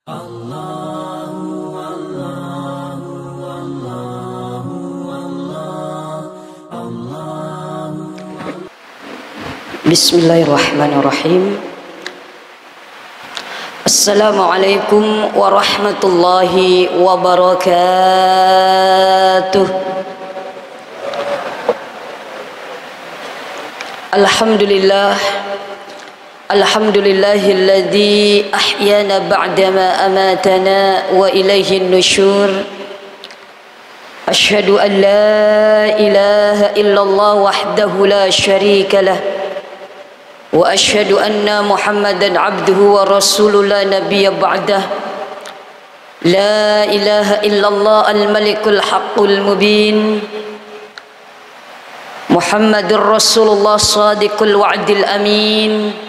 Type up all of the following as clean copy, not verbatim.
Bismillahirrahmanirrahim. Assalamualaikum warahmatullahi wabarakatuh. Alhamdulillahilladzi ahyana ba'dama amatana wa ilaihin nusyur. Asyhadu an la ilaha illallah wahdahu la syarika lah. Wa asyhadu anna Muhammadan abduhu wa rasuluhu la nabiyya ba'dah. La ilaha illallah al-malikul haqqul mubin. Muhammadur Rasulullah sadiqul wa'dil amin.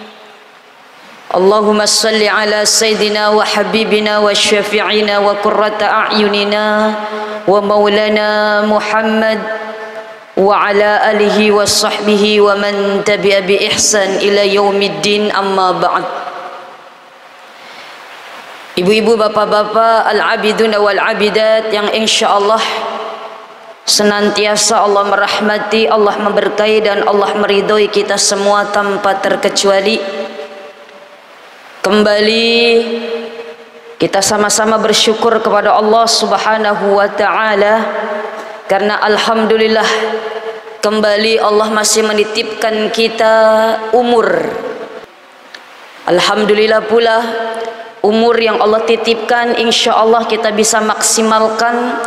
Allahumma salli ala sayyidina wa habibina wa syafi'ina wa qurrata a'yunina wa maulana Muhammad wa ala alihi wa sahbihi wa man tabi'a bi ihsan ila yaumiddin, amma ba'd. Ibu-ibu, bapak-bapak, al-abidun wal abidat yang insyaallah senantiasa Allah merahmati, Allah memberkahi dan Allah meridhoi kita semua tanpa terkecuali. Kembali kita sama-sama bersyukur kepada Allah Subhanahu wa taala, karena alhamdulillah kembali Allah masih menitipkan kita umur. Alhamdulillah pula umur yang Allah titipkan insyaallah kita bisa maksimalkan,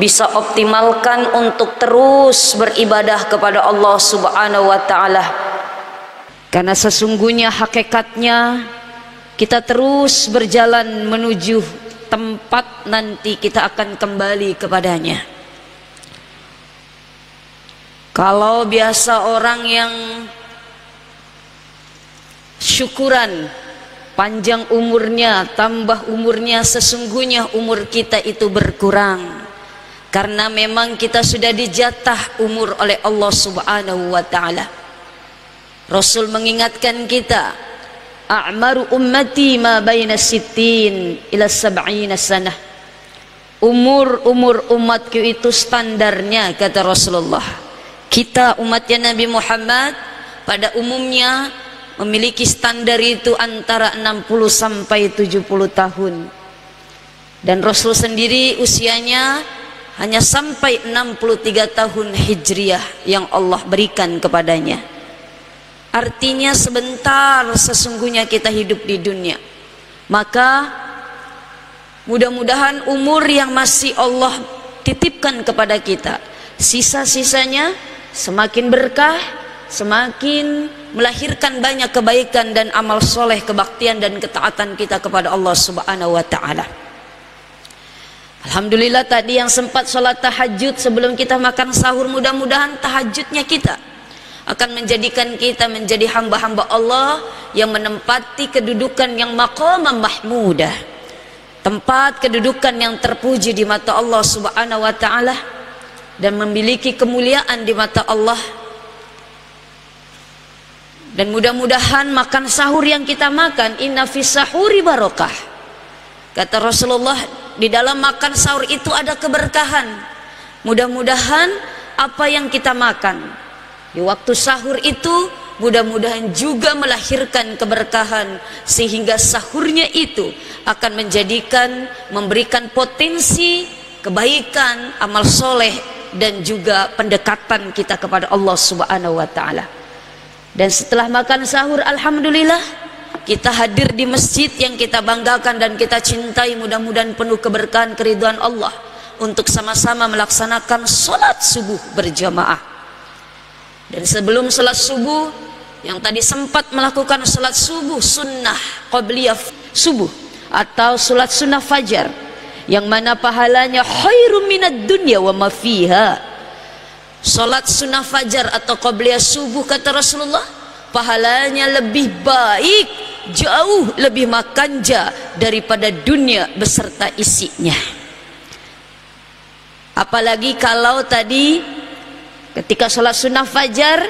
bisa optimalkan untuk terus beribadah kepada Allah Subhanahu wa taala. Karena sesungguhnya hakikatnya kita terus berjalan menuju tempat nanti kita akan kembali kepadanya. Kalau biasa orang yang syukuran panjang umurnya, tambah umurnya, sesungguhnya umur kita itu berkurang. Karena memang kita sudah dijatah umur oleh Allah Subhanahu wa taala. Rasul mengingatkan kita, a'maru ummati ma baina sittin ila sab'ina sanah. Umur umatku itu standarnya, kata Rasulullah. Kita umatnya Nabi Muhammad pada umumnya memiliki standar itu antara 60 sampai 70 tahun. Dan Rasul sendiri usianya hanya sampai 63 tahun Hijriah yang Allah berikan kepadanya. Artinya sebentar sesungguhnya kita hidup di dunia. Maka mudah-mudahan umur yang masih Allah titipkan kepada kita, sisa-sisanya semakin berkah, semakin melahirkan banyak kebaikan dan amal soleh, kebaktian dan ketaatan kita kepada Allah Subhanahu wa taala. Alhamdulillah tadi yang sempat sholat tahajud sebelum kita makan sahur, mudah-mudahan tahajudnya kita akan menjadikan kita menjadi hamba-hamba Allah yang menempati kedudukan yang maqamam mahmudah, tempat kedudukan yang terpuji di mata Allah Subhanahu wa taala dan memiliki kemuliaan di mata Allah. Dan mudah-mudahan makan sahur yang kita makan, inna fis sahuri barakah. Kata Rasulullah, di dalam makan sahur itu ada keberkahan. Mudah-mudahan apa yang kita makan di waktu sahur itu mudah-mudahan juga melahirkan keberkahan, sehingga sahurnya itu akan menjadikan, memberikan potensi kebaikan, amal soleh dan juga pendekatan kita kepada Allah Subhanahu wa taala. Dan setelah makan sahur, alhamdulillah kita hadir di masjid yang kita banggakan dan kita cintai, mudah-mudahan penuh keberkahan keridhaan Allah, untuk sama-sama melaksanakan sholat subuh berjamaah. Dan sebelum sholat subuh, yang tadi sempat melakukan sholat subuh sunnah qabliyah subuh atau sholat sunnah fajar, yang mana pahalanya khairum minad dunya wa ma fiha. Sholat sunnah fajar atau qabliyah subuh, kata Rasulullah, pahalanya lebih baik, jauh lebih makanja daripada dunia beserta isinya. Apalagi kalau tadi ketika sholat sunnah fajar,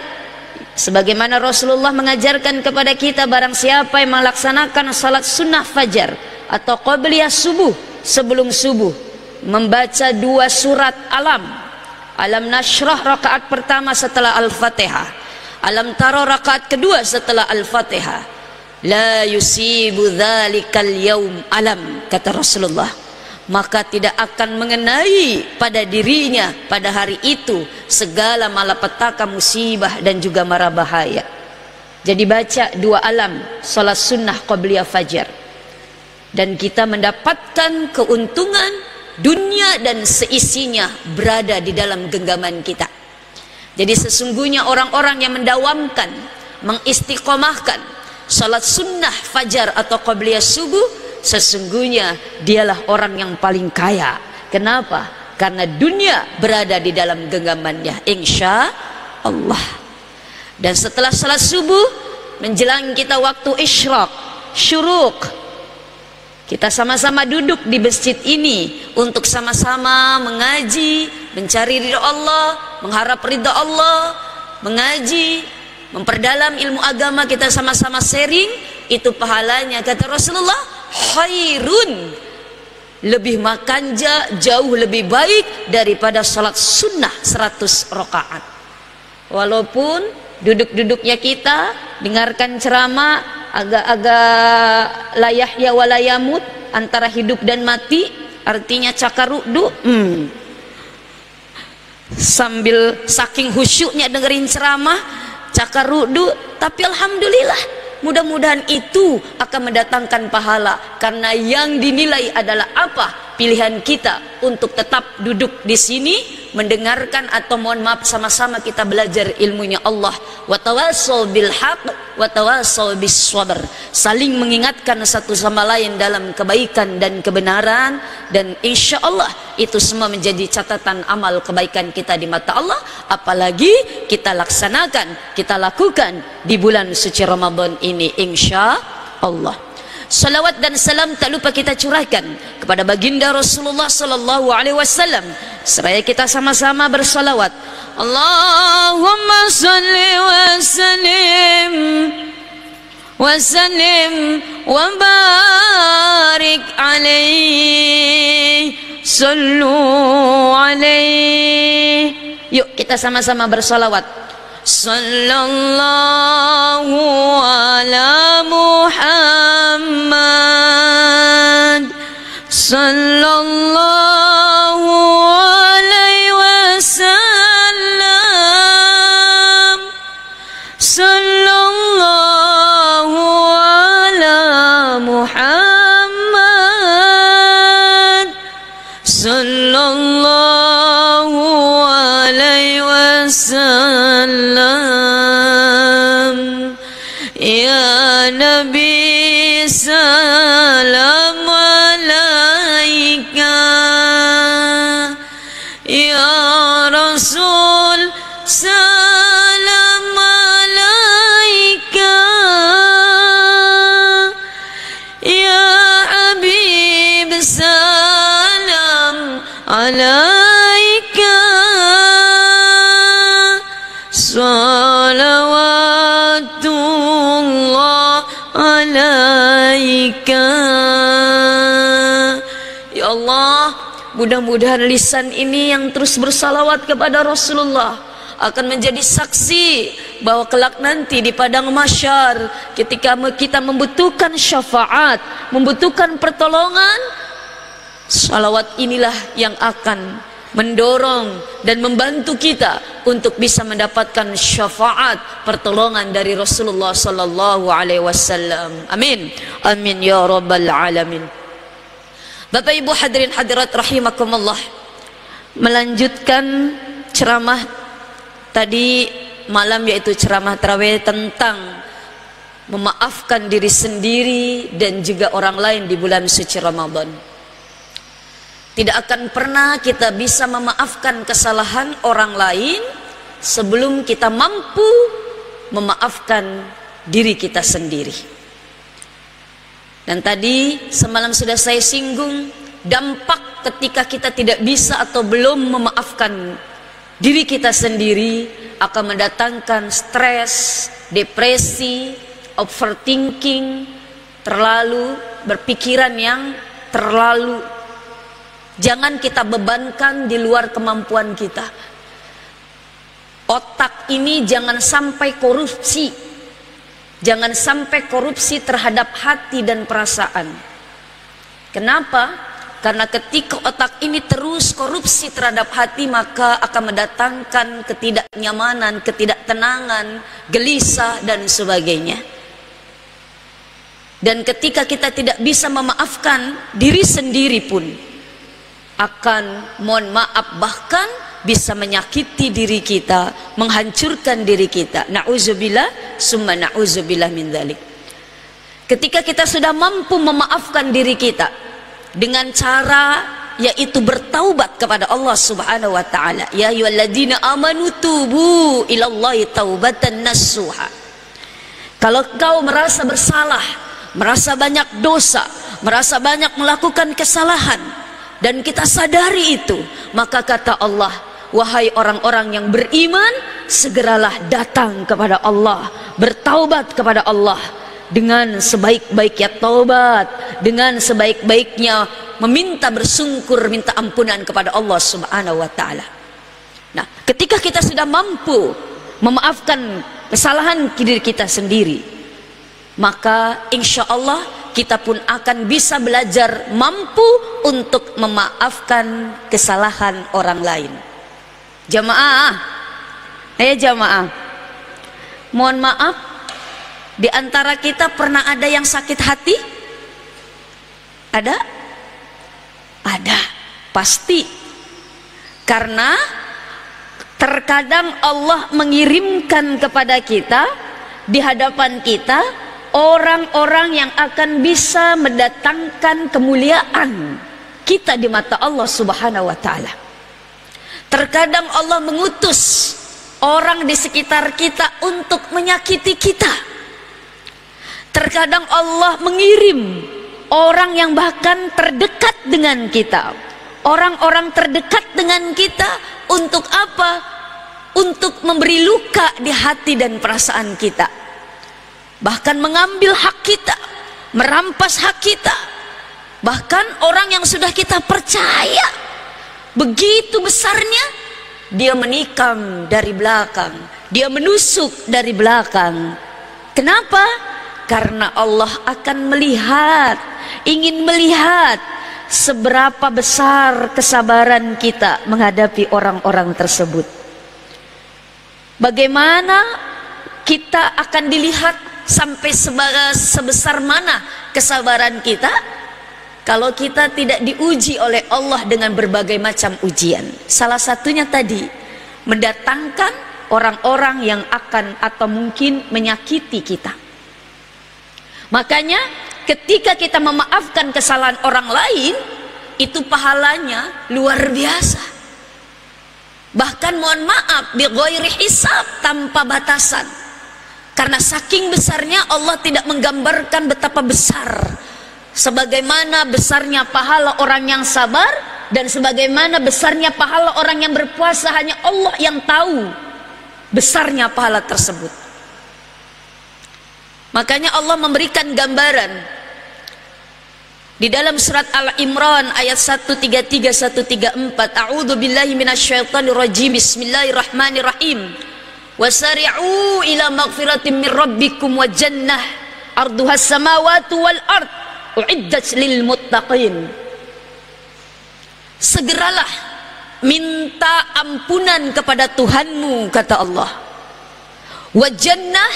sebagaimana Rasulullah mengajarkan kepada kita, barang siapa yang melaksanakan sholat sunnah fajar atau qabliyah subuh, sebelum subuh membaca 2 surat Alam Nashrah rakaat pertama setelah Al-Fatihah, Alam Tara rakaat kedua setelah Al-Fatihah. La yusibu dzalikal yaum alam, kata Rasulullah, maka tidak akan mengenai pada dirinya pada hari itu segala malapetaka, musibah dan juga mara bahaya. Jadi baca 2 alam, salat sunnah qabliyah fajar, dan kita mendapatkan keuntungan dunia dan seisinya berada di dalam genggaman kita. Jadi sesungguhnya orang-orang yang mendawamkan, mengistiqomahkan salat sunnah fajar atau qabliyah subuh, sesungguhnya dialah orang yang paling kaya. Kenapa? Karena dunia berada di dalam genggamannya, insya Allah. Dan setelah salat subuh menjelang kita waktu isyraq, syuruk, kita sama-sama duduk di masjid ini untuk sama-sama mengaji, mencari ridha Allah, mengharap ridha Allah, mengaji, memperdalam ilmu agama, kita sama-sama sharing. Itu pahalanya, kata Rasulullah, khairun, lebih makanja, jauh lebih baik daripada salat sunnah 100 rakaat. Walaupun duduk-duduknya kita dengarkan ceramah agak-agak layahya walayamut, antara hidup dan mati, artinya cakarudu, sambil saking khusyuknya dengerin ceramah cakarudu, tapi alhamdulillah, mudah-mudahan itu akan mendatangkan pahala, karena yang dinilai adalah apa? Pilihan kita untuk tetap duduk di sini mendengarkan, atau mohon maaf sama-sama kita belajar ilmunya Allah. Wa tawassaw bil haqq wa tawassaw bis sabr, saling mengingatkan satu sama lain dalam kebaikan dan kebenaran, dan insya Allah itu semua menjadi catatan amal kebaikan kita di mata Allah, apalagi kita laksanakan, kita lakukan di bulan suci Ramadan ini, insya Allah. Salawat dan salam tak lupa kita curahkan kepada baginda Rasulullah sallallahu alaihi wasallam, seraya kita sama-sama bersalawat. Allahumma salli wa sallim wa barik alaihi, sallu alaihi. Yuk kita sama-sama bersalawat. Sallallahu ala Muhammad, sallallahu alaihi wasallam, sallallahu ala Muhammad, sallallahu alaihi wasallam. Ya Nabi salam alaika, ya Rasul salam alaika, ya Habib salam alaika, salawatullah alaika. Ya Allah, mudah-mudahan lisan ini yang terus bersalawat kepada Rasulullah akan menjadi saksi bahwa kelak nanti di padang mahsyar, ketika kita membutuhkan syafaat, membutuhkan pertolongan, salawat inilah yang akan mendorong dan membantu kita untuk bisa mendapatkan syafaat, pertolongan dari Rasulullah sallallahu alaihi wasallam. Amin. Amin ya rabbal alamin. Bapak Ibu hadirin hadirat rahimakumullah, melanjutkan ceramah tadi malam, yaitu ceramah tarawih tentang memaafkan diri sendiri dan juga orang lain di bulan suci Ramadan. Tidak akan pernah kita bisa memaafkan kesalahan orang lain sebelum kita mampu memaafkan diri kita sendiri. Dan tadi semalam sudah saya singgung, dampak ketika kita tidak bisa atau belum memaafkan diri kita sendiri akan mendatangkan stres, depresi, overthinking, terlalu berpikiran yang terlalu. Jangan kita bebankan di luar kemampuan kita. Otak ini jangan sampai korupsi. Jangan sampai korupsi terhadap hati dan perasaan. Kenapa? Karena ketika otak ini terus korupsi terhadap hati, maka akan mendatangkan ketidaknyamanan, ketidaktenangan, gelisah dan sebagainya. Dan ketika kita tidak bisa memaafkan diri sendiri pun akan, mohon maaf, bahkan bisa menyakiti diri kita, menghancurkan diri kita. Na'udzubillah, summa na'udzubillah min dzalik. Ketika kita sudah mampu memaafkan diri kita dengan cara yaitu bertaubat kepada Allah Subhanahu wa taala. Ya ayyuhalladzina amanu tubu ilallahi taubatan nasuha. Kalau kau merasa bersalah, merasa banyak dosa, merasa banyak melakukan kesalahan, dan kita sadari itu, maka kata Allah, wahai orang-orang yang beriman, segeralah datang kepada Allah, bertaubat kepada Allah dengan sebaik-baiknya taubat, dengan sebaik-baiknya meminta bersungkur, minta ampunan kepada Allah Subhanahu wa taala. Nah, ketika kita sudah mampu memaafkan kesalahan diri kita sendiri, maka insya Allah kita pun akan bisa belajar mampu untuk memaafkan kesalahan orang lain. Jamaah, jamaah, mohon maaf, di antara kita pernah ada yang sakit hati? Ada? Ada, pasti. Karena terkadang Allah mengirimkan kepada kita, di hadapan kita, orang-orang yang akan bisa mendatangkan kemuliaan kita di mata Allah Subhanahu wa taala. Terkadang Allah mengutus orang di sekitar kita untuk menyakiti kita. Terkadang Allah mengirim orang yang bahkan terdekat dengan kita, orang-orang terdekat dengan kita, untuk apa? Untuk memberi luka di hati dan perasaan kita, bahkan mengambil hak kita, merampas hak kita. Bahkan orang yang sudah kita percaya begitu besarnya, dia menikam dari belakang, dia menusuk dari belakang. Kenapa? Karena Allah akan melihat, ingin melihat seberapa besar kesabaran kita menghadapi orang-orang tersebut. Bagaimana kita akan dilihat, sampai sebesar mana kesabaran kita kalau kita tidak diuji oleh Allah dengan berbagai macam ujian. Salah satunya tadi, mendatangkan orang-orang yang akan atau mungkin menyakiti kita. Makanya ketika kita memaafkan kesalahan orang lain, itu pahalanya luar biasa. Bahkan mohon maaf, bighairi hisab, tanpa batasan. Karena saking besarnya, Allah tidak menggambarkan betapa besar. Sebagaimana besarnya pahala orang yang sabar, dan sebagaimana besarnya pahala orang yang berpuasa, hanya Allah yang tahu besarnya pahala tersebut. Makanya Allah memberikan gambaran di dalam surat Al-Imran ayat 133 134. A'udzu billahi minasyaitonir rajim. Bismillahirrahmanirrahim. Wasari'u ila maghfiratin min rabbikum wa jannah arduhas samawati wal ard uiddat lil muttaqin. Segeralah minta ampunan kepada Tuhanmu, kata Allah. Wa jannah,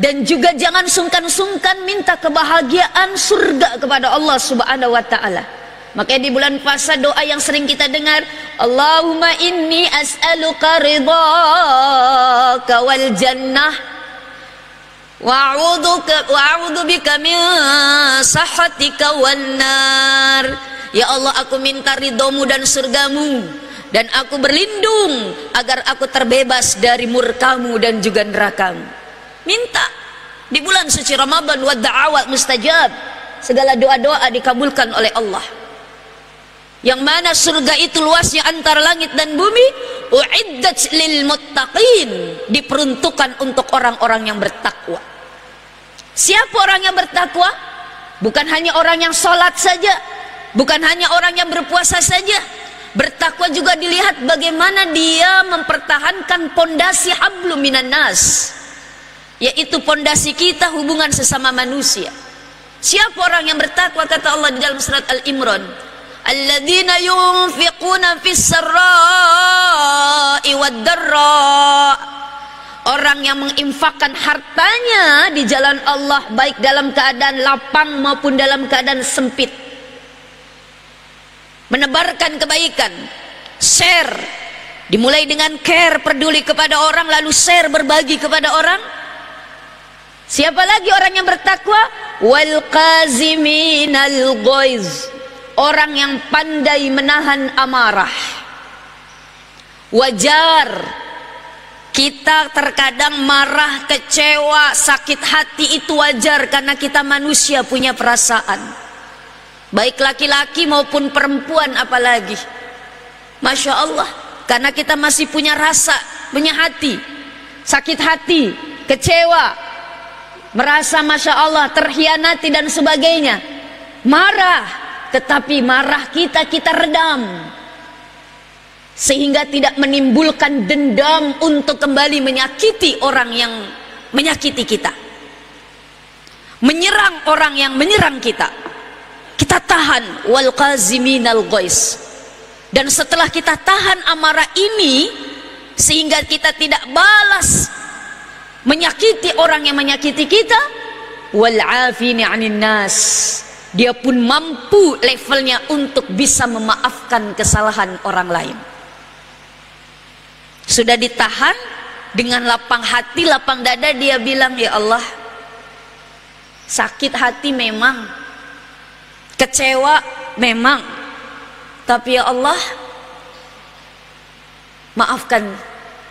dan juga jangan sungkan-sungkan minta kebahagiaan surga kepada Allah Subhanahu wa taala. Makanya di bulan puasa doa yang sering kita dengar, Allahumma inni as'aluka ridhaka wal jannah wa'udzu bika min sakhatika wan nar. Ya Allah, aku minta ridhomu dan surgamu, dan aku berlindung agar aku terbebas dari murkamu dan juga nerakamu. Minta di bulan suci Ramadan, wa da'awat mustajab, segala doa-doa dikabulkan oleh Allah. Yang mana surga itu luasnya antara langit dan bumi. Uiddat lil muttaqin, diperuntukkan untuk orang-orang yang bertakwa. Siapa orang yang bertakwa? Bukan hanya orang yang sholat saja, bukan hanya orang yang berpuasa saja. Bertakwa juga dilihat bagaimana dia mempertahankan pondasi hablum minan nas, yaitu pondasi kita hubungan sesama manusia. Siapa orang yang bertakwa? Kata Allah di dalam surat Al-Imran, alladzina yunfiquna fis sarra'i wad darra, orang yang menginfakkan hartanya di jalan Allah baik dalam keadaan lapang maupun dalam keadaan sempit, menebarkan kebaikan, share, dimulai dengan care, peduli kepada orang, lalu share, berbagi kepada orang. Siapa lagi orang yang bertakwa? Wal qaziminal ghaiz, orang yang pandai menahan amarah. Wajar kita terkadang marah, kecewa, sakit hati, itu wajar karena kita manusia punya perasaan, baik laki-laki maupun perempuan apalagi. Masya Allah, karena kita masih punya rasa, punya hati, sakit hati, kecewa, merasa Masya Allah terhianati dan sebagainya, marah, tetapi marah kita redam sehingga tidak menimbulkan dendam untuk kembali menyakiti orang yang menyakiti kita, menyerang orang yang menyerang kita. Kita tahan, wal qaziminal ghaiz. Dan setelah kita tahan amarah ini sehingga kita tidak balas menyakiti orang yang menyakiti kita, wal afini 'anil nas, dia pun mampu levelnya untuk bisa memaafkan kesalahan orang lain. Sudah ditahan, dengan lapang hati, lapang dada dia bilang, ya Allah, sakit hati memang, kecewa memang, tapi ya Allah, maafkan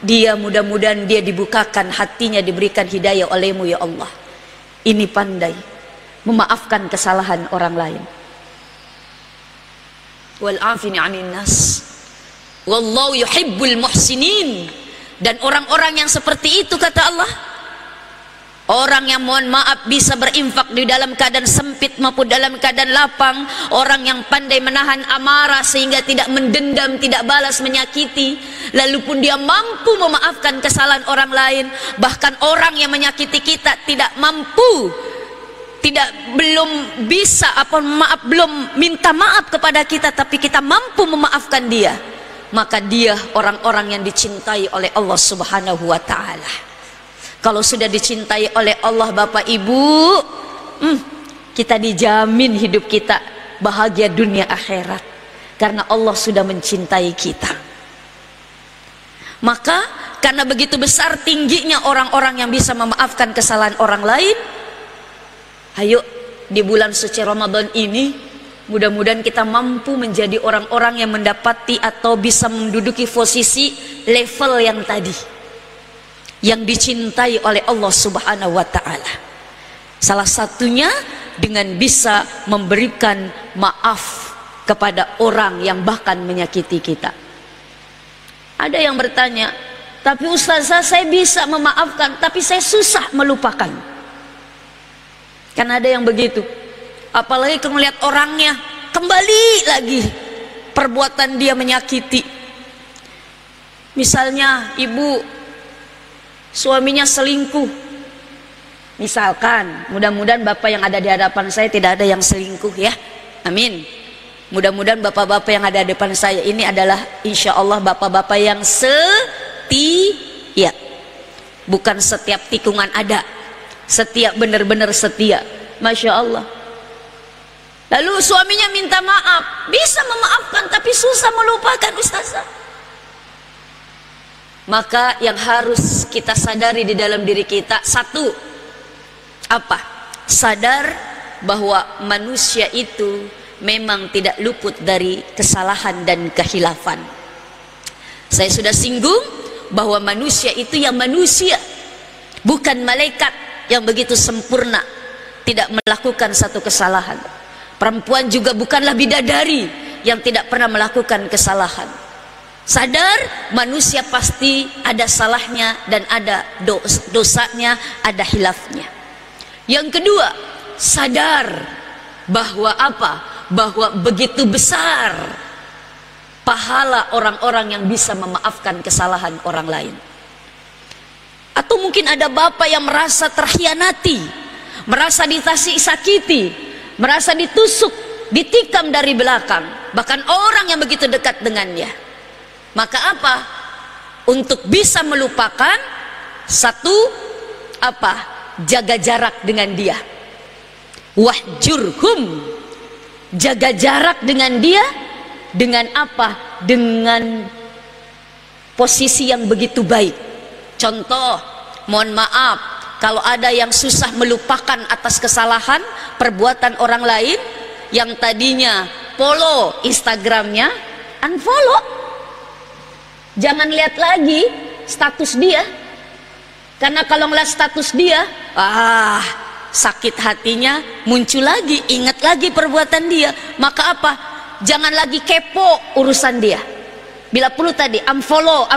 dia, mudah-mudahan dia dibukakan hatinya, diberikan hidayah olehmu ya Allah. Ini pandai memaafkan kesalahan orang lain. Wal afini 'anil nas, wallahu yuhibbul muhsinin. Dan orang-orang yang seperti itu, kata Allah, orang yang mohon maaf bisa berinfak di dalam keadaan sempit maupun dalam keadaan lapang, orang yang pandai menahan amarah sehingga tidak mendendam, tidak balas menyakiti, lalu pun dia mampu memaafkan kesalahan orang lain. Bahkan orang yang menyakiti kita tidak mampu, belum bisa belum minta maaf kepada kita, tapi kita mampu memaafkan dia, maka dia orang-orang yang dicintai oleh Allah Subhanahu wa ta'ala. Kalau sudah dicintai oleh Allah, Bapak Ibu, kita dijamin hidup kita bahagia dunia akhirat, karena Allah sudah mencintai kita. Maka karena begitu besar tingginya orang-orang yang bisa memaafkan kesalahan orang lain, ayo di bulan suci Ramadan ini, mudah-mudahan kita mampu menjadi orang-orang yang mendapati atau bisa menduduki posisi level yang tadi, yang dicintai oleh Allah Subhanahu wa ta'ala. Salah satunya dengan bisa memberikan maaf kepada orang yang bahkan menyakiti kita. Ada yang bertanya, tapi Ustazah, saya bisa memaafkan, tapi saya susah melupakan. Kan ada yang begitu. Apalagi kalau melihat orangnya kembali lagi perbuatan dia menyakiti. Misalnya ibu, suaminya selingkuh, misalkan, mudah-mudahan bapak yang ada di hadapan saya tidak ada yang selingkuh ya, amin. Mudah-mudahan bapak-bapak yang ada di depan saya ini adalah insya Allah bapak-bapak yang setia, bukan setiap tikungan ada, setia, benar-benar setia, Masya Allah. Lalu suaminya minta maaf, bisa memaafkan tapi susah melupakan, Ustazah. Maka yang harus kita sadari di dalam diri kita, satu, apa? Sadar bahwa manusia itu memang tidak luput dari kesalahan dan kehilafan. Saya sudah singgung bahwa manusia itu yang manusia, bukan malaikat yang begitu sempurna, tidak melakukan satu kesalahan. Perempuan juga bukanlah bidadari yang tidak pernah melakukan kesalahan. Sadar, manusia pasti ada salahnya dan ada dosanya, ada hilafnya. Yang kedua, sadar bahwa apa? Bahwa begitu besar pahala orang-orang yang bisa memaafkan kesalahan orang lain. Atau mungkin ada bapak yang merasa terkhianati, merasa disakiti, merasa ditusuk, ditikam dari belakang, bahkan orang yang begitu dekat dengannya. Maka apa? Untuk bisa melupakan, satu, apa? Jaga jarak dengan dia. Wahjurhum, jaga jarak dengan dia. Dengan apa? Dengan posisi yang begitu baik. Contoh, mohon maaf, kalau ada yang susah melupakan atas kesalahan perbuatan orang lain, yang tadinya follow Instagramnya, unfollow. Jangan lihat lagi status dia, karena kalau ngeliat status dia, sakit hatinya muncul lagi, ingat lagi perbuatan dia. Maka apa? Jangan lagi kepo urusan dia. Bila perlu tadi unfollow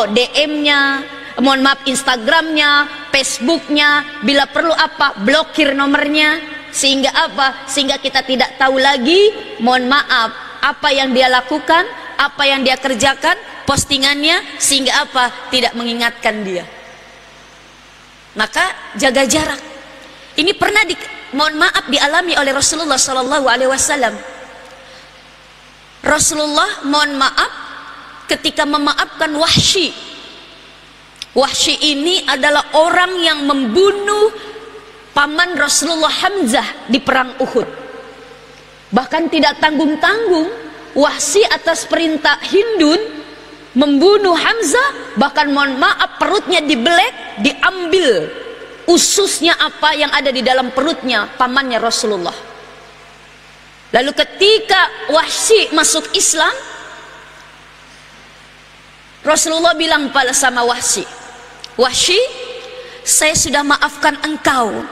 DM-nya, mohon maaf Instagramnya, Facebooknya. Bila perlu apa? Blokir nomornya. Sehingga apa? Sehingga kita tidak tahu lagi, mohon maaf, apa yang dia lakukan, apa yang dia kerjakan, postingannya, sehingga apa? Tidak mengingatkan dia. Maka jaga jarak. Ini pernah mohon maaf dialami oleh Rasulullah SAW. Rasulullah mohon maaf ketika memaafkan Wahsy. Wahsy ini adalah orang yang membunuh paman Rasulullah Hamzah di perang Uhud. Bahkan tidak tanggung-tanggung, Wahsy atas perintah Hindun membunuh Hamzah. Bahkan mohon maaf, perutnya dibelek, diambil ususnya apa yang ada di dalam perutnya pamannya Rasulullah. Lalu ketika Wahsy masuk Islam, Rasulullah bilang pada sama Wahsy, Wahsy, saya sudah maafkan engkau,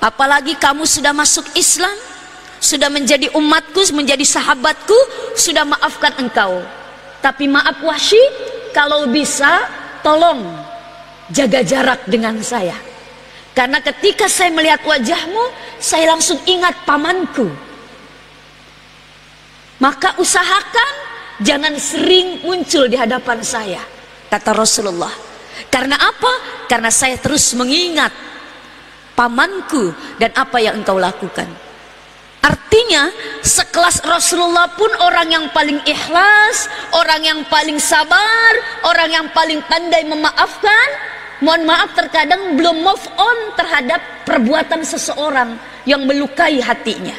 apalagi kamu sudah masuk Islam, sudah menjadi umatku, menjadi sahabatku, sudah maafkan engkau. Tapi maaf Wahsy, kalau bisa tolong jaga jarak dengan saya, karena ketika saya melihat wajahmu, saya langsung ingat pamanku. Maka usahakan jangan sering muncul di hadapan saya, kata Rasulullah. Karena apa? Karena saya terus mengingat pamanku dan apa yang engkau lakukan. Artinya sekelas Rasulullah pun orang yang paling ikhlas, orang yang paling sabar, orang yang paling pandai memaafkan. Mohon maaf, terkadang belum move on terhadap perbuatan seseorang yang melukai hatinya.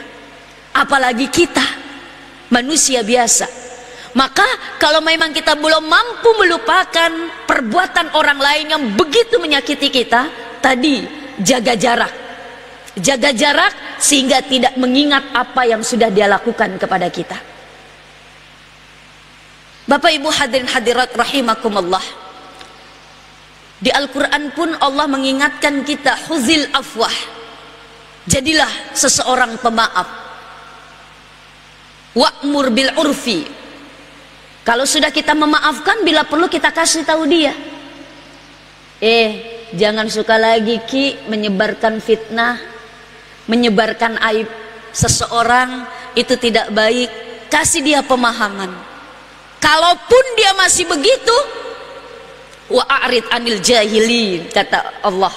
Apalagi kita manusia biasa. Maka kalau memang kita belum mampu melupakan perbuatan orang lain yang begitu menyakiti kita, tadi jaga jarak. Jaga jarak sehingga tidak mengingat apa yang sudah dia lakukan kepada kita. Bapak Ibu hadirin hadirat rahimakumullah. Di Al-Quran pun Allah mengingatkan kita, khuzil afwah. Jadilah seseorang pemaaf. Wa'mur bil urfi. Kalau sudah kita memaafkan, bila perlu kita kasih tahu dia, jangan suka lagi Ki menyebarkan fitnah, menyebarkan aib seseorang, itu tidak baik. Kasih dia pemahaman. Kalaupun dia masih begitu, wa'arid anil jahilin, kata Allah.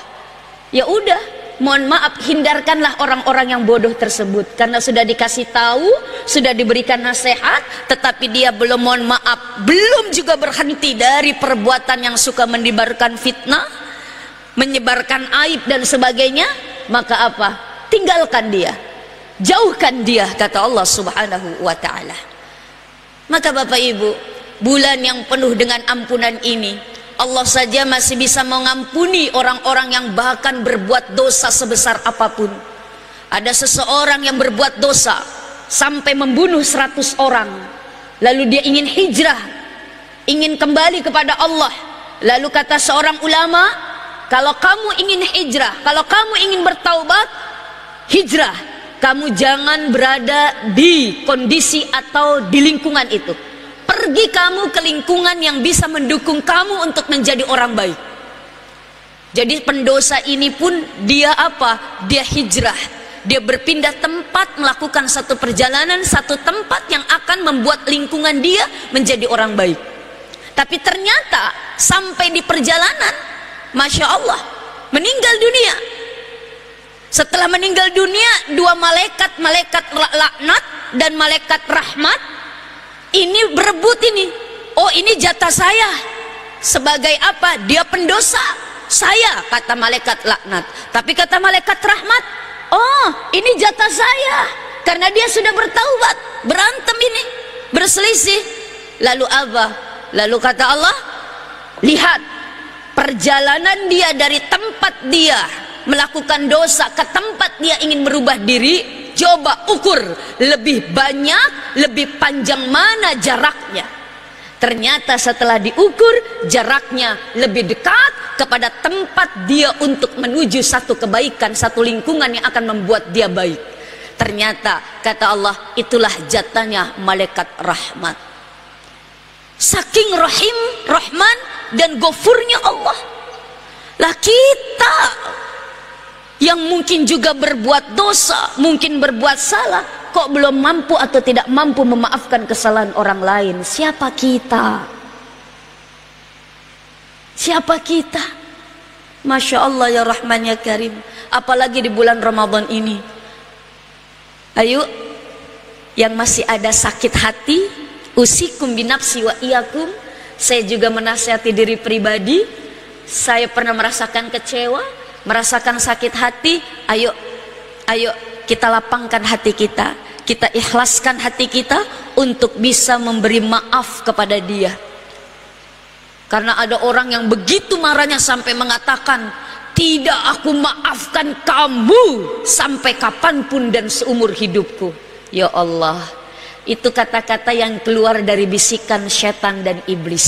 Ya udah, mohon maaf, hindarkanlah orang-orang yang bodoh tersebut. Karena sudah dikasih tahu, sudah diberikan nasihat, tetapi dia belum, mohon maaf, belum juga berhenti dari perbuatan yang suka menyebarkan fitnah, menyebarkan aib dan sebagainya. Maka apa? Tinggalkan dia, jauhkan dia, kata Allah Subhanahu wa ta'ala. Maka Bapak Ibu, bulan yang penuh dengan ampunan ini, Allah saja masih bisa mengampuni orang-orang yang bahkan berbuat dosa sebesar apapun. Ada seseorang yang berbuat dosa sampai membunuh 100 orang, lalu dia ingin hijrah, ingin kembali kepada Allah. Lalu kata seorang ulama, kalau kamu ingin hijrah, kalau kamu ingin bertaubat, hijrah, kamu jangan berada di kondisi atau di lingkungan itu. Pergi kamu ke lingkungan yang bisa mendukung kamu untuk menjadi orang baik. Jadi pendosa ini pun dia apa? Dia hijrah. dia berpindah tempat, melakukan satu perjalanan, satu tempat yang akan membuat lingkungan dia menjadi orang baik. Tapi ternyata sampai di perjalanan, Masya Allah, meninggal dunia. Setelah meninggal dunia, dua malaikat, malaikat laknat dan malaikat rahmat ini berebut ini. Oh, ini jatah saya. Sebagai apa? Dia pendosa. Saya, kata malaikat laknat. Tapi kata malaikat rahmat, oh, ini jatah saya. Karena dia sudah bertaubat. Berantem ini, berselisih. Lalu apa? Lalu kata Allah, lihat perjalanan dia dari tempat dia melakukan dosa ke tempat dia ingin merubah diri. Coba ukur lebih banyak, lebih panjang mana jaraknya. Ternyata setelah diukur, jaraknya lebih dekat kepada tempat dia untuk menuju satu kebaikan, satu lingkungan yang akan membuat dia baik. Ternyata kata Allah, itulah jatahnya malaikat rahmat. Saking rahim, rahman dan ghafurnya Allah. Lah kita yang mungkin juga berbuat dosa, mungkin berbuat salah, kok belum mampu atau tidak mampu memaafkan kesalahan orang lain? Siapa kita? Siapa kita? Masya Allah ya Rahman ya Karim. Apalagi di bulan Ramadan ini. Ayo, yang masih ada sakit hati, usikum binafsi wa iyakum. Saya juga menasihati diri pribadi. Saya pernah merasakan kecewa, merasakan sakit hati. Ayo kita lapangkan hati kita, kita ikhlaskan hati kita untuk bisa memberi maaf kepada dia. Karena ada orang yang begitu marahnya sampai mengatakan, tidak, aku maafkan kamu sampai kapanpun dan seumur hidupku. Ya Allah, itu kata-kata yang keluar dari bisikan setan dan iblis.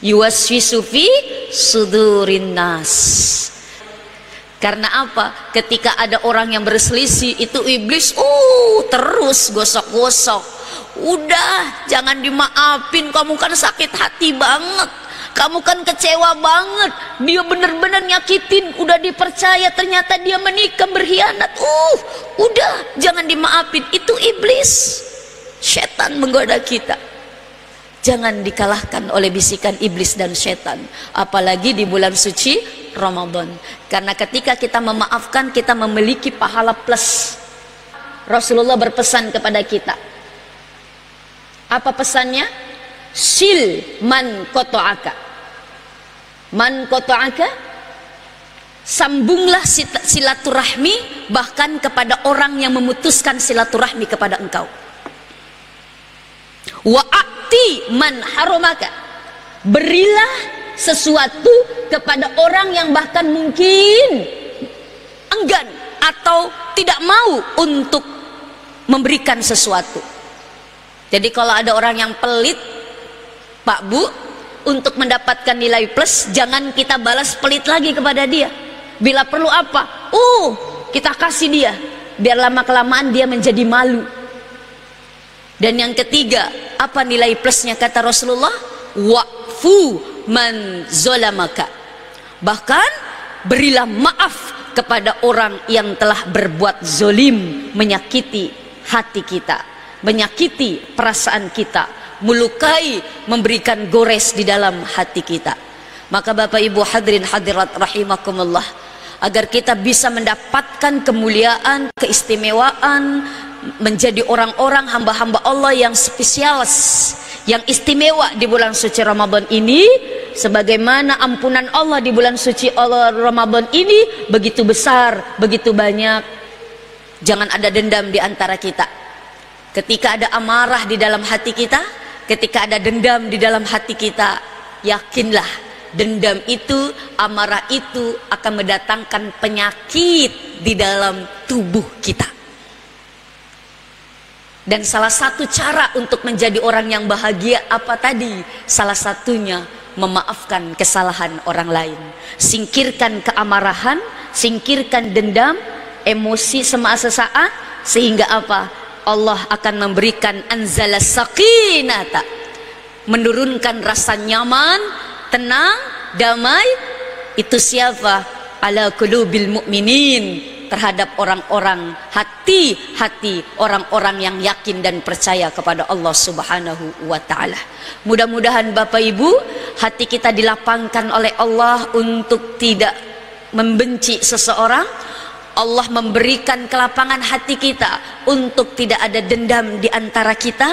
Yuwaswisu fi sudurin nas. Karena apa? Ketika ada orang yang berselisih, itu iblis terus gosok-gosok. Udah, jangan dimaafin, kamu kan sakit hati banget, kamu kan kecewa banget, dia benar-benar nyakitin, udah dipercaya ternyata dia menikah berkhianat. Udah, jangan dimaafin. Itu iblis, setan menggoda kita. Jangan dikalahkan oleh bisikan iblis dan setan, apalagi di bulan suci Ramadan. Karena ketika kita memaafkan, kita memiliki pahala plus. Rasulullah berpesan kepada kita. Apa pesannya? Sil man qata'aka. Man qata'aka, sambunglah silaturahmi bahkan kepada orang yang memutuskan silaturahmi kepada engkau. Wa'ati man haramaka, berilah sesuatu kepada orang yang bahkan mungkin enggan atau tidak mau untuk memberikan sesuatu. Jadi kalau ada orang yang pelit, Pak Bu, untuk mendapatkan nilai plus, jangan kita balas pelit lagi kepada dia. Bila perlu apa? Kita kasih dia, biar lama-kelamaan dia menjadi malu. Dan yang ketiga, apa nilai plusnya kata Rasulullah? Wa'fu man zolamaka. Bahkan berilah maaf kepada orang yang telah berbuat zolim, menyakiti hati kita, menyakiti perasaan kita, melukai, memberikan gores di dalam hati kita. Maka Bapak Ibu hadirin hadirat rahimakumullah, agar kita bisa mendapatkan kemuliaan, keistimewaan, menjadi orang-orang hamba-hamba Allah yang spesial, yang istimewa di bulan suci Ramadan ini, sebagaimana ampunan Allah di bulan suci Ramadan ini begitu besar, begitu banyak. Jangan ada dendam di antara kita. Ketika ada amarah di dalam hati kita, ketika ada dendam di dalam hati kita, yakinlah dendam itu, amarah itu akan mendatangkan penyakit di dalam tubuh kita. Dan salah satu cara untuk menjadi orang yang bahagia apa tadi? Salah satunya memaafkan kesalahan orang lain. Singkirkan keamarahan, singkirkan dendam, emosi semasa sesaat, sehingga apa? Allah akan memberikan anzala sakinata, menurunkan rasa nyaman, tenang, damai. Itu siapa? Ala qulubil mu'minin, terhadap orang-orang, hati-hati orang-orang yang yakin dan percaya kepada Allah Subhanahu wa Ta'ala. Mudah-mudahan Bapak Ibu, hati kita dilapangkan oleh Allah untuk tidak membenci seseorang. Allah memberikan kelapangan hati kita untuk tidak ada dendam di antara kita.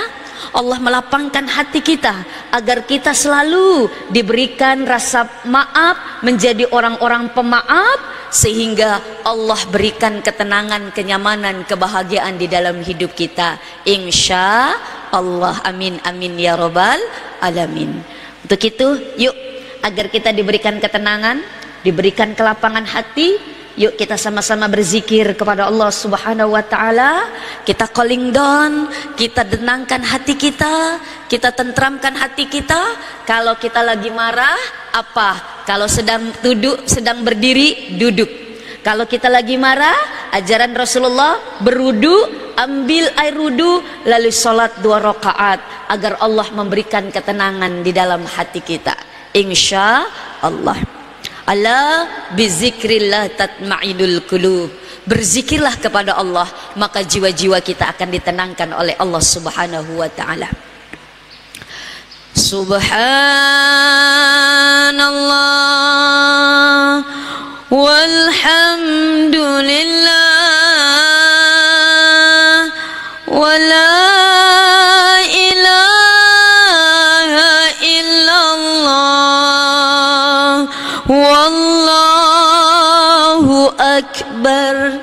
Allah melapangkan hati kita agar kita selalu diberikan rasa maaf, menjadi orang-orang pemaaf, sehingga Allah berikan ketenangan, kenyamanan, kebahagiaan di dalam hidup kita, insya Allah. Amin amin ya robbal alamin. Untuk itu yuk, agar kita diberikan ketenangan, diberikan kelapangan hati, yuk kita sama-sama berzikir kepada Allah Subhanahu wa Ta'ala. Kita calling down, kita tenangkan hati kita tentramkan hati kita. Kalau kita lagi marah, apa? Kalau sedang duduk, sedang berdiri, duduk. Kalau kita lagi marah, ajaran Rasulullah, berwudu, ambil air wudu, lalu sholat 2 rakaat, agar Allah memberikan ketenangan di dalam hati kita, insya Allah. Ala bizikrillah tatma'inul qulub. Berzikirlah kepada Allah, maka jiwa-jiwa kita akan ditenangkan oleh Allah Subhanahu wa Ta'ala. Subhanallah walhamdulillah wala wallahu akbar.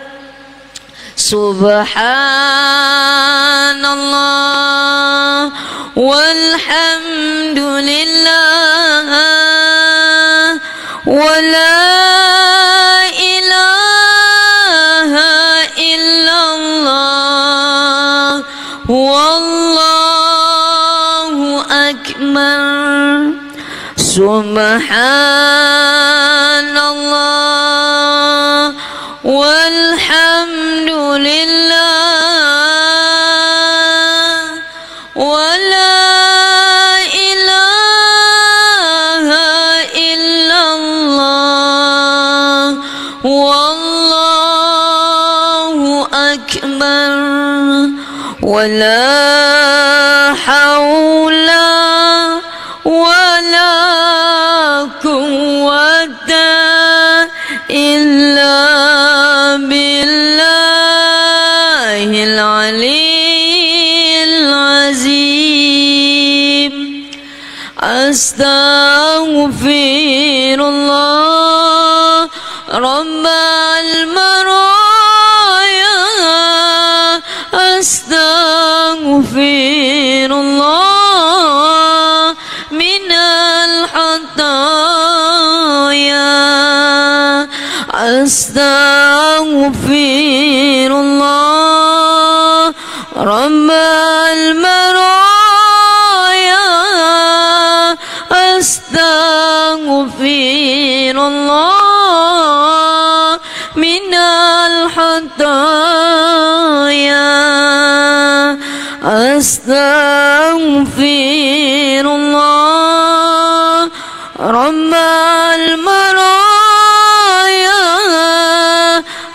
Subhanallah walhamdulillah wala ilaha illallah wallahu akbar. Subhanallah walhamdulillah wala ilaha illallah wallahu akbar. Wala hawla wala quwwata illa billahil aliyyil azim. Astaghfirullah rabbal maraya. Astaghfirullah minal khataya. Astaghfirullah rabbal maraya. Astaghfirullah minal khataya. Astaghfirullah rabbal maraya.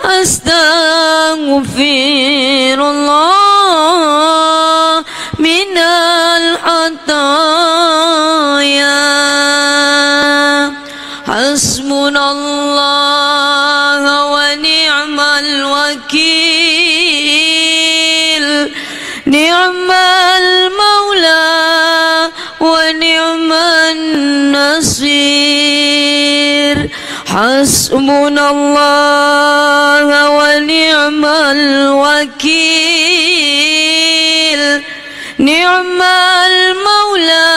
Astaghfirullah minal khataya. Hasbunallah wa ni'mal wakil. Ni'mal maula wa ni'man nasir. Hasbunallah wa ni'mal wakil. Ni'mal maula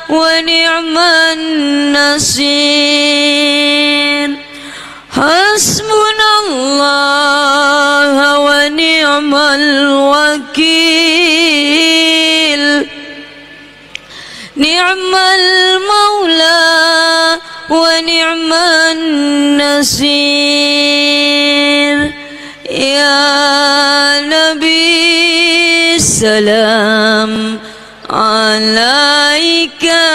wa ni'man nasir. Hasbunallah wa ni'mal wakil. Ni'mal maula wa ni'man nasir. Ya Nabi salam alaika.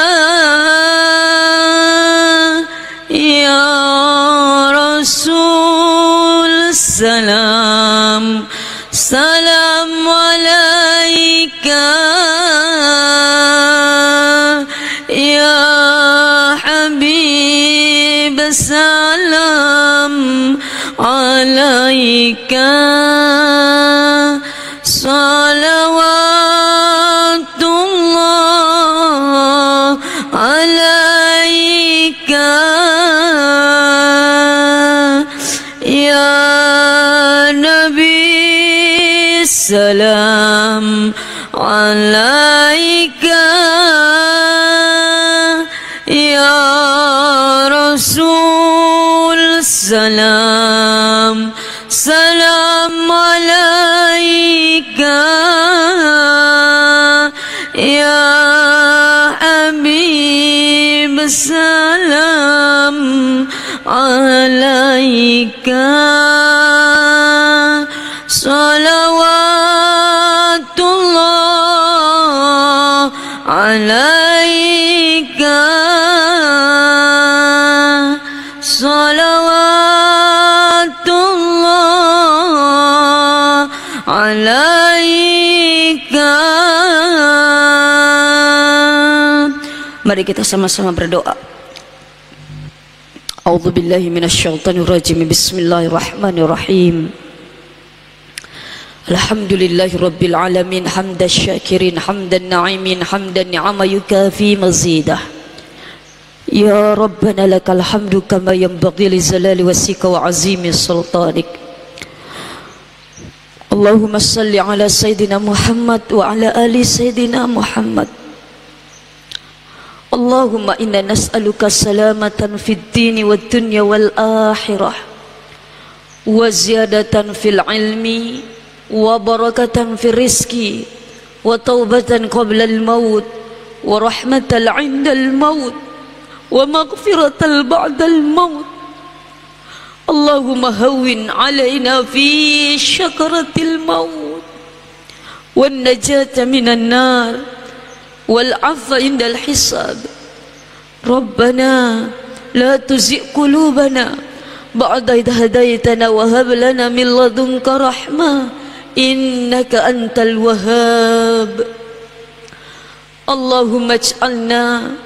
Ya Rasul ya Habib salam alaika salawatullah alaika ya Nabi salam alaika ya Rasul salam salam alaika ya Habib salam alaika salawatullah alaika salawatullah alaika. Mari kita sama-sama berdoa. A'udzubillahi minasyaitonirrajim. Bismillahirrahmanirrahim. Alhamdulillahi rabbil alamin hamdan syakirin hamdan na'imin hamdan ni'ama yukafi mazidah. Ya Rabbana lakal hamdu kama yanbaghi li zalali wasika wa azimi sultanik. Allahumma salli ala Sayyidina Muhammad wa ala ali Sayyidina Muhammad. Allahumma inna nas'aluka salamatan fid dini wad dunya wal akhirah wa ziyadatan fil ilmi wa barakatan fil rizki wa taubatan qabla al maut wa rahmatan 'inda al maut wa maghfiratan ba'da al maut. Allahumma hawwin 'alaina fi syakaratil maut wan najata minan nar wal 'afwa 'inda al hisab. Rabbana la tuzigh qulubana ba'da idh hadaytana wa hab lana min ladunka rahmah innaka antal wahhab. Allahumma ij'alna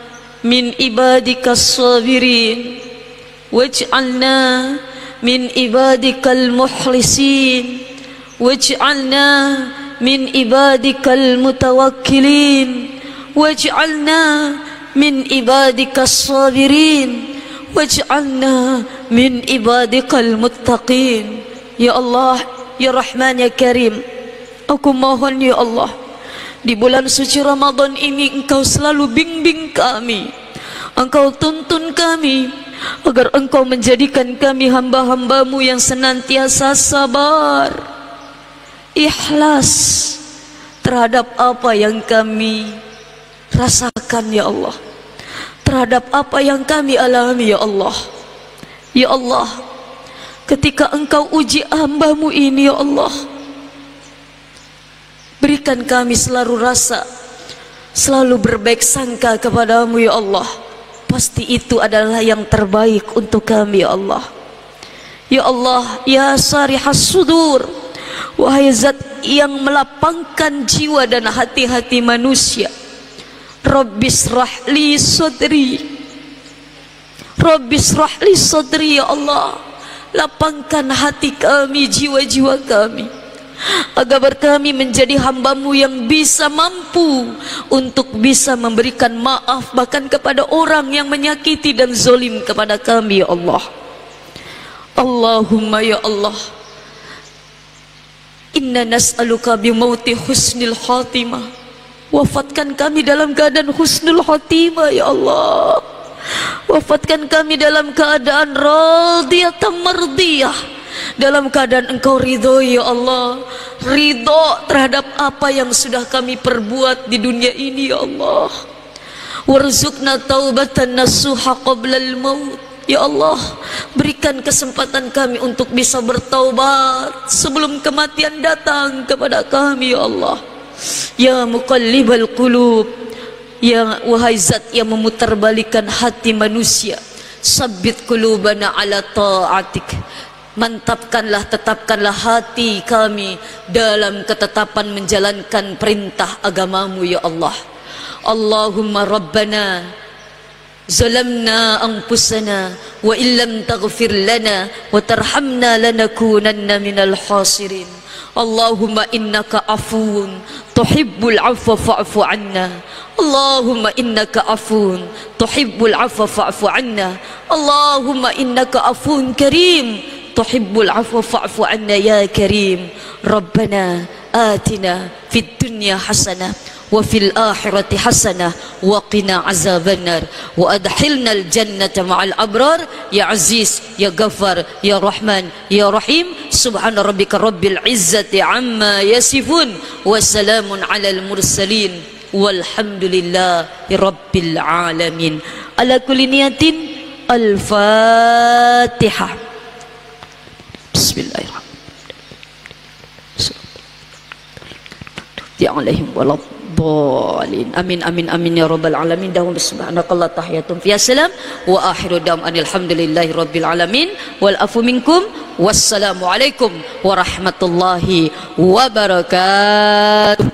min ibadikas sabirin waj'alna min ibadikal mukhlisin waj'alna min ibadikal mutawakkilin waj'alna min ibadikas sabirin waj'alna min ibadikal muttaqin. Ya Allah, ya Rahman, ya Karim, aku mohon ya Allah, di bulan suci Ramadan ini Engkau selalu bimbing kami, Engkau tuntun kami, agar Engkau menjadikan kami hamba-hambamu yang senantiasa sabar, ikhlas terhadap apa yang kami rasakan ya Allah, terhadap apa yang kami alami ya Allah. Ya Allah, ketika Engkau uji hamba-Mu ini ya Allah, berikan kami selalu rasa, selalu berbaik sangka kepada-Mu ya Allah. Pasti itu adalah yang terbaik untuk kami ya Allah. Ya Allah, ya sarihas sudur, wahai zat yang melapangkan jiwa dan hati-hati manusia. Rabbisrah li sadri, Rabbisrah li sadri ya Allah, lapangkan hati kami, jiwa-jiwa kami, agar kami menjadi hamba-Mu yang bisa mampu untuk bisa memberikan maaf bahkan kepada orang yang menyakiti dan zalim kepada kami ya Allah. Allahumma ya Allah, inna nas'aluka bimauti husnil khatimah, wafatkan kami dalam keadaan husnul khatimah ya Allah. Wafatkan kami dalam keadaan radiyatan mardiyah, dalam keadaan Engkau ridho ya Allah, ridho terhadap apa yang sudah kami perbuat di dunia ini ya Allah. Warzuqna taubatan nasuha qablal maut. Ya Allah, berikan kesempatan kami untuk bisa bertaubat sebelum kematian datang kepada kami ya Allah. Ya muqallibal qulub, ya wahai zat yang memutarbalikan hati manusia, sabbit qulubana ala ta'atik, mantapkanlah, tetapkanlah hati kami dalam ketetapan menjalankan perintah agamamu ya Allah. Allahumma Rabbana zalamna anfusana wa illam taghfir lana wa tarhamna lanakunanna minal khasirin. Allahumma innaka afuun tuhibbul afwa fa'fu anna. Allahumma innaka afuun tuhibbul afwa fa'fu anna. Allahumma innaka afuun karim tuhibbul afwa fa'fu anna ya karim. Rabbana atina fid dunya hasanah wa fil akhirati hasanah wa qina azabannar wa adkhilnal jannata ma'al abrar ya aziz ya ghafar ya rahman ya rahim. Subhana rabbika rabbil izzati amma yasifun wa salamun alal mursalin walhamdulillahi rabbil alamin. Ala kulli niyatin al-fatihah. Bismillahirrahmanirrahim. Ya alaihim walad dhalin. Amin amin amin ya rabbal alamin. Dahum subhanakallah tahiyatun fiya salam wa akhiru da'wan alhamdulillahi rabbil alamin wal afu minkum. Wassalamu alaikum warahmatullahi wabarakatuh.